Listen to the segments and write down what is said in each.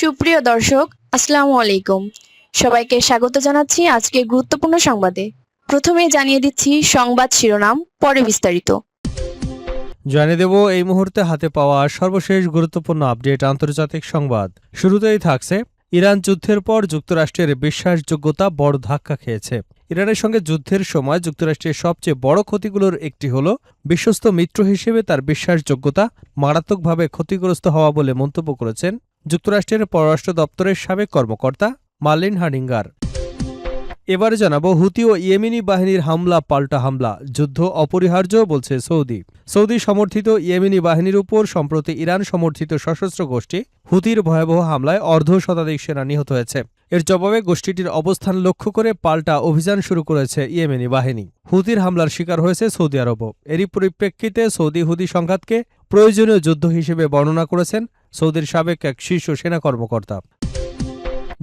সুপ্রিয় দর্শক, আসসালামু আলাইকুম। সবাইকে স্বাগত জানাচ্ছি আজকের গুরুত্বপূর্ণ সংবাদে। প্রথমে জানিয়ে দিচ্ছি সংবাদ শিরোনাম, পরে বিস্তারিত। জানিয়ে দেব এই মুহূর্তে হাতে পাওয়া সর্বশেষ গুরুত্বপূর্ণ আপডেট আন্তর্জাতিক সংবাদ। শুরুতেই থাকছে ইরান যুদ্ধের পর যুক্তরাষ্ট্রের বিশ্বাসযোগ্যতা বড় ধাক্কা খেয়েছে। ইরানের সঙ্গে যুদ্ধের সময় যুক্তরাষ্ট্রের সবচেয়ে বড় ক্ষতিগুলোর একটি হল বিশ্বস্ত মিত্র হিসেবে তার বিশ্বাসযোগ্যতা মারাত্মকভাবে ক্ষতিগ্রস্ত হওয়া বলে মন্তব্য করেছেন যুক্তরাষ্ট্রের পররাষ্ট্র দপ্তরের সাবেক কর্মকর্তা মার্লিন হার্ডিঙ্গার। এবারে জানাবো হুতি ও ইয়েমেনি বাহিনীর হামলা পাল্টা হামলা, যুদ্ধ অপরিহার্য বলছে সৌদি। সৌদি সমর্থিত ইয়েমেনি বাহিনীর উপর সম্প্রতি ইরান সমর্থিত সশস্ত্র গোষ্ঠী হুতির ভয়াবহ হামলায় অর্ধশতাধিক সেনা নিহত হয়েছে। এর জবাবে গোষ্ঠীটির অবস্থান লক্ষ্য করে পাল্টা অভিযান শুরু করেছে ইয়েমেনি বাহিনী। হুতির হামলার শিকার হয়েছে সৌদি আরবও। এরই পরিপ্রেক্ষিতে সৌদি হুতি সংঘাতকে প্রয়োজনীয় যুদ্ধ হিসেবে বর্ণনা করেছেন সৌদির সাবেক এক শীর্ষ সেনা কর্মকর্তা।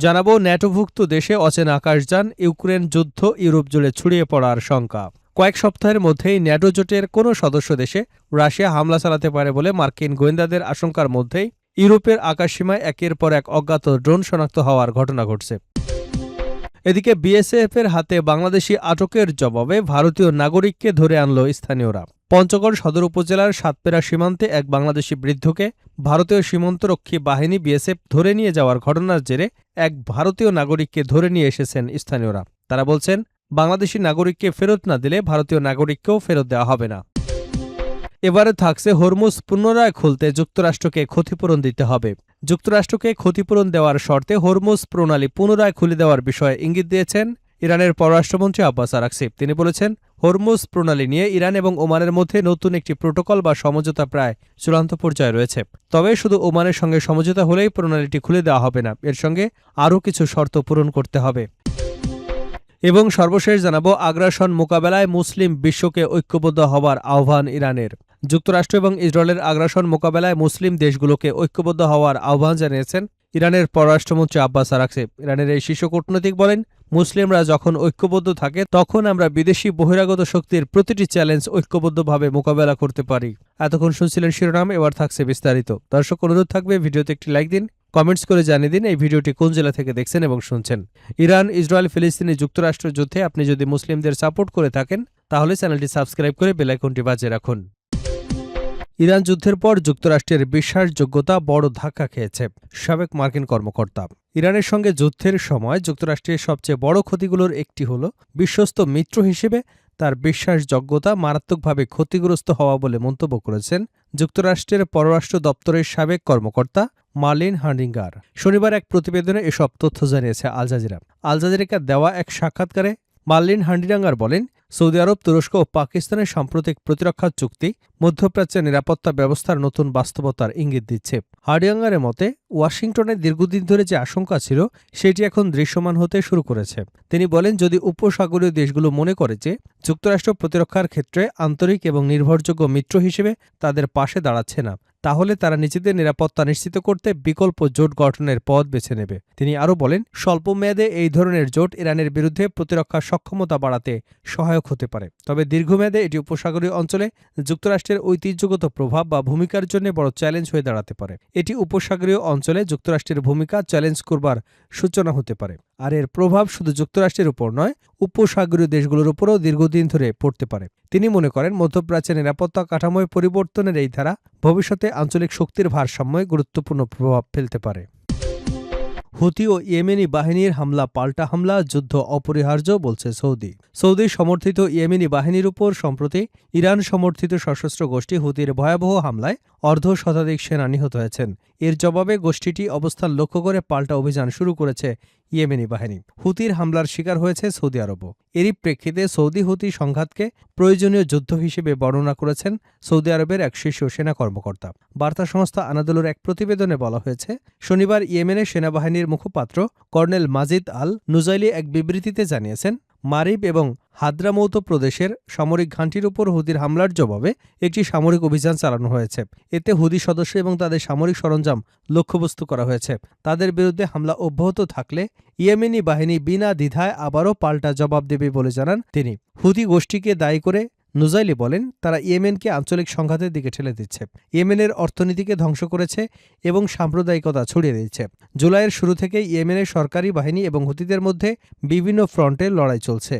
জানাবো ন্যাটোভুক্ত দেশে অচেনা আকাশযান, ইউক্রেন যুদ্ধ ইউরোপ জুড়ে ছড়িয়ে পড়ার শঙ্কা। কয়েক সপ্তাহের মধ্যেই ন্যাটো জোটের কোনো সদস্য দেশে রাশিয়া হামলা চালাতে পারে বলে মার্কিন গোয়েন্দাদের আশঙ্কার মধ্যেই ইউরোপের আকাশসীমায় একের পর এক অজ্ঞাত ড্রোন শনাক্ত হওয়ার ঘটনা ঘটছে। এদিকে বিএসএফের হাতে বাংলাদেশি আটকের জবাবে ভারতীয় নাগরিককে ধরে আনল স্থানীয়রা। পঞ্চগড় সদর উপজেলার সাতপেরা সীমান্তে এক বাংলাদেশি বৃদ্ধকে ভারতীয় সীমান্তরক্ষী বাহিনী বিএসএফ ধরে নিয়ে যাওয়ার ঘটনার জেরে এক ভারতীয় নাগরিককে ধরে নিয়ে এসেছেন স্থানীয়রা। তারা বলছেন, বাংলাদেশি নাগরিককে ফেরত না দিলে ভারতীয় নাগরিককেও ফেরত দেওয়া হবে না। এবারে থাকছে হরমুজ পুনরায় খুলতে যুক্তরাষ্ট্রকে ক্ষতিপূরণ দিতে হবে। যুক্তরাষ্ট্রকে ক্ষতিপূরণ দেওয়ার শর্তে হরমুজ প্রণালী পুনরায় খুলে দেওয়ার বিষয়ে ইঙ্গিত দিয়েছেন ইরানের পররাষ্ট্রমন্ত্রী আব্বাস আরাকচি। তিনি বলেছেন, হরমুজ প্রণালী নিয়ে ইরান এবং ওমানের মধ্যে নতুন একটি প্রোটোকল বা সমঝোতা প্রায় চূড়ান্ত পর্যায়ে রয়েছে। তবে শুধু ওমানের সঙ্গে সমঝোতা হলেই প্রণালীটি খুলে দেওয়া হবে না, এর সঙ্গে আরও কিছু শর্ত পূরণ করতে হবে। এবং সর্বশেষ জানাবো আগ্রাসন মোকাবেলায় মুসলিম বিশ্বকে ঐক্যবদ্ধ হওয়ার আহ্বান ইরানের। যুক্তরাষ্ট্র এবং ইসরায়েলের আগ্রাসন মোকাবেলায় মুসলিম দেশগুলোকে ঐক্যবদ্ধ হওয়ার আহ্বান জানিয়েছেন ইরানের পররাষ্ট্রমন্ত্রী আব্বাস আরাকচি। ইরানের এই শীর্ষ কূটনৈতিক বলেন, মুসলিমরা যখন ঐক্যবদ্ধ থাকে তখন আমরা বিদেশি বহিরাগত শক্তির প্রতিটি চ্যালেঞ্জ ঐক্যবদ্ধভাবে মোকাবেলা করতে পারি। এতক্ষণ শুনছিলেন শিরোনাম, এবার থাকছে বিস্তারিত। দর্শক, অনুরোধ থাকবে ভিডিওতে একটি লাইক দিন, কমেন্টস করে জানিয়ে দিন এই ভিডিওটি কোন জেলা থেকে দেখছেন এবং শুনছেন। ইরান ইসরায়েল ফিলিস্তিনি যুক্তরাষ্ট্র যুদ্ধে আপনি যদি মুসলিমদের সাপোর্ট করে থাকেন তাহলে চ্যানেলটি সাবস্ক্রাইব করে বেল আইকনটি বাজিয়ে রাখুন। ইরান যুদ্ধের পর যুক্তরাষ্ট্রের বিশ্বাসযোগ্যতা বড় ধাক্কা খেয়েছে। সাবেক মার্কিন কর্মকর্তা। ইরানের সঙ্গে যুদ্ধের সময় যুক্তরাষ্ট্রের সবচেয়ে বড় ক্ষতিগুলোর একটি হল বিশ্বস্ত মিত্র হিসেবে তার বিশ্বাসযোগ্যতা মারাত্মকভাবে ক্ষতিগ্রস্ত হওয়া বলে মন্তব্য করেছেন যুক্তরাষ্ট্রের পররাষ্ট্র দপ্তরের সাবেক কর্মকর্তা মার্লিন হার্ডিঙ্গার। শনিবার এক প্রতিবেদনে এসব তথ্য জানিয়েছে আল জাজিরা। আল জাজিরাকে দেওয়া এক সাক্ষাৎকারে মার্লিন হার্ডিঙ্গার বলেন, সৌদি আরব, তুরস্ক ও পাকিস্তানের সাম্প্রতিক প্রতিরক্ষা চুক্তি মধ্যপ্রাচ্যের নিরাপত্তা ব্যবস্থার নতুন বাস্তবতার ইঙ্গিত দিচ্ছে। হার্ডিঙ্গারের মতে, ওয়াশিংটনের দীর্ঘদিন ধরে যে আশঙ্কা ছিল সেটি এখন দৃশ্যমান হতে শুরু করেছে। তিনি বলেন, যদি উপসাগরীয় দেশগুলো মনে করে যে যুক্তরাষ্ট্র প্রতিরক্ষার ক্ষেত্রে আন্তরিক এবং নির্ভরযোগ্য মিত্র হিসেবে তাদের পাশে দাঁড়াচ্ছে না, তাহলে তারা নিজেদের নিরাপত্তা নিশ্চিত করতে বিকল্প জোট গঠনের পথ বেছে নেবে। তিনি আরও বলেন, স্বল্প মেয়াদে এই ধরনের জোট ইরানের বিরুদ্ধে প্রতিরক্ষা সক্ষমতা বাড়াতে সহায়ক হতে পারে, তবে দীর্ঘমেয়াদে এটি উপসাগরীয় অঞ্চলে যুক্তরাষ্ট্রের ঐতিহ্যগত প্রভাব বা ভূমিকার জন্য বড় চ্যালেঞ্জ হয়ে দাঁড়াতে পারে। এটি উপসাগরীয় অঞ্চলে যুক্তরাষ্ট্রের ভূমিকা চ্যালেঞ্জ করবার সূচনা হতে পারে, আর এর প্রভাব শুধু যুক্তরাষ্ট্রের উপর নয়, উপসাগরীয় দেশগুলোর উপরও দীর্ঘদিন ধরে পড়তে পারে। তিনি মনে করেন, মধ্যপ্রাচ্যের নিরাপত্তা কাঠামোয় পরিবর্তনের এই ধারা ভবিষ্যতে আঞ্চলিক শক্তির ভারসাম্যে গুরুত্বপূর্ণ প্রভাব ফেলতে পারে। হুতি ও ইয়েমেনি বাহিনীর হামলা পাল্টা হামলা, যুদ্ধ অপরিহার্য বলছে সৌদি। সৌদি সমর্থিত ইয়েমেনি বাহিনীর উপর সম্প্রতি ইরান সমর্থিত সশস্ত্র গোষ্ঠী হুতির ভয়াবহ হামলায় অর্ধশতাধিক সেনা নিহত হয়েছেন। এর জবাবে গোষ্ঠীটি অবস্থান লক্ষ্য করে পাল্টা অভিযান শুরু করেছে ইয়েমেনি বাহিনী। হুতির হামলার শিকার হয়েছে সৌদি আরবও। এরই প্রেক্ষিতে সৌদি হুতি সংঘাতকে প্রয়োজনীয় যুদ্ধ হিসেবে বর্ণনা করেছেন সৌদি আরবের এক শীর্ষ সেনা কর্মকর্তা। বার্তা সংস্থা আনাদোলুর এক প্রতিবেদনে বলা হয়েছে, শনিবার ইয়েমেনের সেনাবাহিনীর মুখপাত্র কর্নেল মাজিদ আল নুজাইলি এক বিবৃতিতে জানিয়েছেন, মারিব এবং হাদ্রামৌত প্রদেশের সামরিক ঘাঁটির উপর হুতির হামলার জবাবে একটি সামরিক অভিযান চালানো হয়েছে। এতে হুতি সদস্য এবং তাদের সামরিক সরঞ্জাম লক্ষ্যবস্তু করা হয়েছে। তাদের বিরুদ্ধে হামলা অব্যাহত থাকলে ইয়েমেনি বাহিনী বিনা দ্বিধায় আবারও পাল্টা জবাব দেবে বলে জানান তিনি। হুতি গোষ্ঠীকে দায়ী করে নুজাইলি বলেন, তারা ইয়েমেনকে আঞ্চলিক সংঘাতের দিকে ঠেলে দিচ্ছে, ইয়েমেনের অর্থনীতিকে ধ্বংস করেছে এবং সাম্প্রদায়িকতা ছড়িয়ে দিচ্ছে। জুলাইয়ের শুরু থেকে ইয়েমেনের সরকারি বাহিনী এবং হুতিদের মধ্যে বিভিন্ন ফ্রন্টে লড়াই চলছে।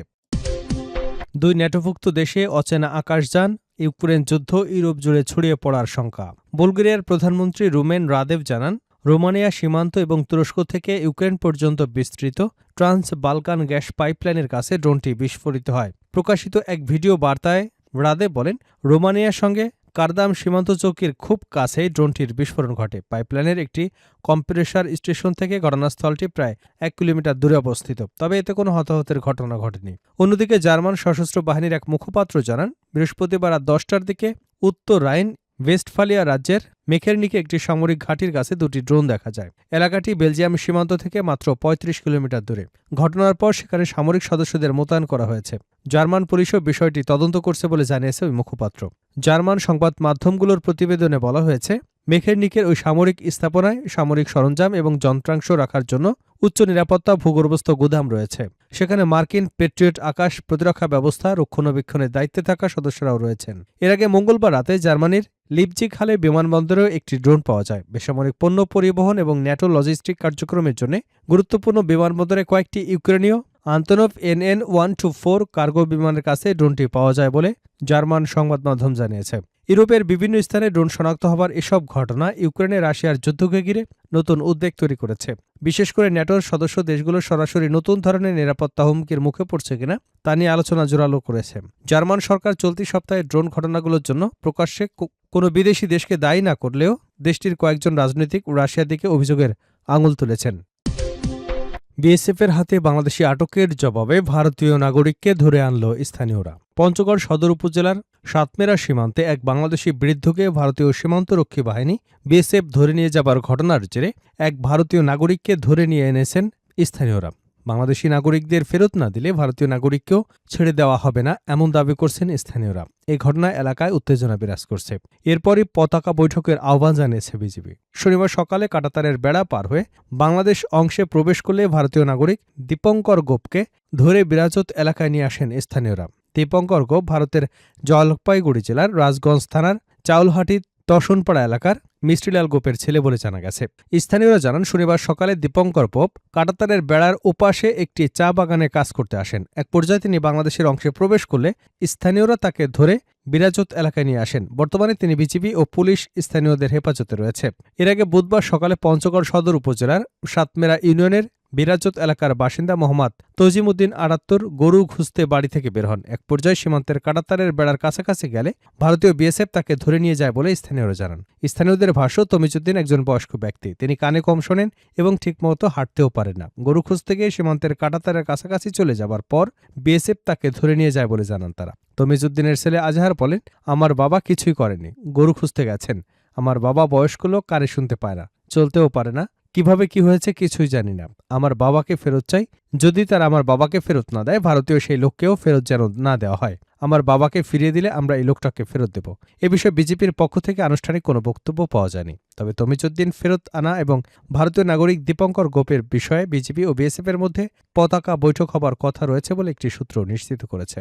দুই ন্যাটোভুক্ত দেশে অচেনা আকাশযান, ইউক্রেন যুদ্ধ ইউরোপ জুড়ে ছড়িয়ে পড়ার শঙ্কা। বুলগেরিয়ার প্রধানমন্ত্রী রুমেন রাদেভ জানান, রোমানিয়া সীমান্ত এবং তুরস্ক থেকে ইউক্রেন পর্যন্ত বিস্তৃত ট্রান্স বালকান গ্যাস পাইপলাইনের কাছে ড্রোনটি বিস্ফোরিত হয়। প্রকাশিত এক ভিডিও বার্তায় রাদেভ বলেন, রোমানিয়ার সঙ্গে কারদাম সীমান্ত চৌকির খুব কাছেই ড্রোনটির বিস্ফোরণ ঘটে। পাইপলাইনের একটি কম্প্রেসার স্টেশন থেকে ঘটনাস্থলটি প্রায় 1 কিলোমিটার দূরে অবস্থিত, তবে এতে কোনো হতাহতের ঘটনা ঘটেনি। অন্যদিকে জার্মান সশস্ত্র বাহিনীর এক মুখপাত্র জানান, বৃহস্পতিবার রাত 10টার দিকে উত্তর রাইন ওয়েস্টফালিয়া রাজ্যের মেখেরনিকে একটি সামরিক ঘাঁটির কাছে দুটি ড্রোন দেখা যায়। এলাকাটি বেলজিয়াম সীমান্ত থেকে মাত্র 35 কিলোমিটার দূরে। ঘটনার পর সেখানে সামরিক সদস্যদের মোতায়েন করা হয়েছে। জার্মান পুলিশও বিষয়টি তদন্ত করছে বলে জানিয়েছে ওই মুখপাত্র। জার্মান সংবাদ মাধ্যমগুলোর প্রতিবেদনে বলা হয়েছে, মেখেরনিকের ওই সামরিক স্থাপনায় সামরিক সরঞ্জাম এবং যন্ত্রাংশ রাখার জন্য উচ্চ নিরাপত্তা ভূগর্ভস্থ গুদাম রয়েছে। সেখানে মার্কিন পেট্রিয়ট আকাশ প্রতিরক্ষা ব্যবস্থা রক্ষণাবেক্ষণের দায়িত্বে থাকা সদস্যরাও রয়েছেন। এর আগে মঙ্গলবার রাতে জার্মানির লিপজিগ হালে বিমানবন্দরেও একটি ড্রোন পাওয়া যায়। বেসামরিক পণ্য পরিবহন এবং ন্যাটো লজিস্টিক কার্যক্রমের জন্য গুরুত্বপূর্ণ বিমানবন্দরে কয়েকটি ইউক্রেনীয় আন্তনভ NN-124 কার্গো বিমানের কাছে ড্রোনটি পাওয়া যায় বলে জার্মান সংবাদ মাধ্যম জানিয়েছে। ইউরোপের বিভিন্ন স্থানে ড্রোন শনাক্ত হবার এসব ঘটনা ইউক্রেনে রাশিয়ার যুদ্ধকে ঘিরে নতুন উদ্বেগ তৈরি করেছে। বিশেষ করে ন্যাটোর সদস্য দেশগুলো সরাসরি নতুন ধরনের নিরাপত্তা হুমকির মুখে পড়ছে কিনা তা নিয়ে আলোচনা জোরালো করেছে। জার্মান সরকার চলতি সপ্তাহে ড্রোন ঘটনাগুলোর জন্য প্রকাশ্যে কোনো বিদেশি দেশকে দায়ী না করলেও দেশটির কয়েকজন রাজনৈতিক রাশিয়ার দিকে অভিযোগের আঙুল তুলেছেন। বিএসএফের হাতে বাংলাদেশি আটকের জবাবে ভারতীয় নাগরিককে ধরে আনল স্থানীয়রা। পঞ্চগড় সদর উপজেলার সাতমেরা সীমান্তে এক বাংলাদেশি বৃদ্ধকে ভারতীয় সীমান্তরক্ষী বাহিনী বিএসএফ ধরে নিয়ে যাবার ঘটনার জেরে এক ভারতীয় নাগরিককে ধরে নিয়ে এনেছেন স্থানীয়রা। বাংলাদেশি নাগরিকদের ফেরত না দিলে ভারতীয় নাগরিককেও ছেড়ে দেওয়া হবে না, এমন দাবি করছেন স্থানীয়রা। এই ঘটনায় এলাকায় উত্তেজনা বিরাজ করছে। এরপরই পতাকা বৈঠকের আহ্বান জানিয়েছে বিজিবি। শনিবার সকালে কাঁটাতারের বেড়া পার হয়ে বাংলাদেশ অংশে প্রবেশ করলে ভারতীয় নাগরিক দীপঙ্কর গোপকে ধরে বিরাজত এলাকায় নিয়ে আসেন স্থানীয়রা। দীপঙ্কর গোপ ভারতের জলপাইগুড়ি জেলার রাজগঞ্জ থানার চাউলহাটি তসনপাড়া এলাকার মিষ্টিলাল গোপের ছেলে বলে জানা গেছে। স্থানীয়রা জানান, শনিবার সকালে দীপঙ্কর গোপ কাঁটাতারের বেড়ার ওপাশে একটি চা বাগানে কাজ করতে আসেন। এক পর্যায়ে তিনি বাংলাদেশের অংশে প্রবেশ করলে স্থানীয়রা তাকে ধরে বিরাজত এলাকায় নিয়ে আসেন। বর্তমানে তিনি বিজিবি ও পুলিশ স্থানীয়দের হেফাজতে রয়েছে। এর আগে বুধবার সকালে পঞ্চগড় সদর উপজেলার সাতমেরা ইউনিয়নের বিরাজত এলাকার বাসিন্দা মোহাম্মদ তজিমউদ্দিন ৭৮ গরু খুঁজতে বাড়ি থেকে বের হন। এক পর্যায়ে সীমান্তের কাঁটাতারের বেড়ার কাছাকাছি গেলে ভারতীয় বিএসএফ তাকে ধরে নিয়ে যায় বলে স্থানীয়রা জানান। স্থানীয়দের ভাষ্য, তমিজউদ্দিন একজন বয়স্ক ব্যক্তি। তিনি কানে কম শোনেন এবং ঠিকমতো হাঁটতেও পারেন না। গরু খুঁজতে গিয়ে সীমান্তের কাঁটাতারের কাছাকাছি চলে যাবার পর বিএসএফ তাকে ধরে নিয়ে যায় বলে জানান তারা। তমিজউদ্দিনের ছেলে আজহার বলেন, আমার বাবা কিছুই করেনি, গরু খুঁজতে গেছেন। আমার বাবা বয়স্ক লোক, কানে শুনতে পায় না, চলতেও পারে না, কিভাবে কি হয়েছে কিছুই জানি না। আমার বাবাকে ফেরত চাই। যদি তারা আমার বাবাকে ফেরত না দেয়, ভারতীয় সেই লোককেও ফেরত যেন না দেওয়া হয়। আমার বাবাকে ফিরিয়ে দিলে আমরা এই লোকটাকে ফেরত দেব। এ বিষয়ে বিজেপির পক্ষ থেকে আনুষ্ঠানিক কোনো বক্তব্য পাওয়া যায়নি। তবে তমিজউদ্দিন ফেরত আনা এবং ভারতীয় নাগরিক দীপঙ্কর গোপের বিষয়ে বিজেপি ও বিএসএফের মধ্যে পতাকা বৈঠক হবার কথা রয়েছে বলে একটি সূত্র নিশ্চিত করেছে।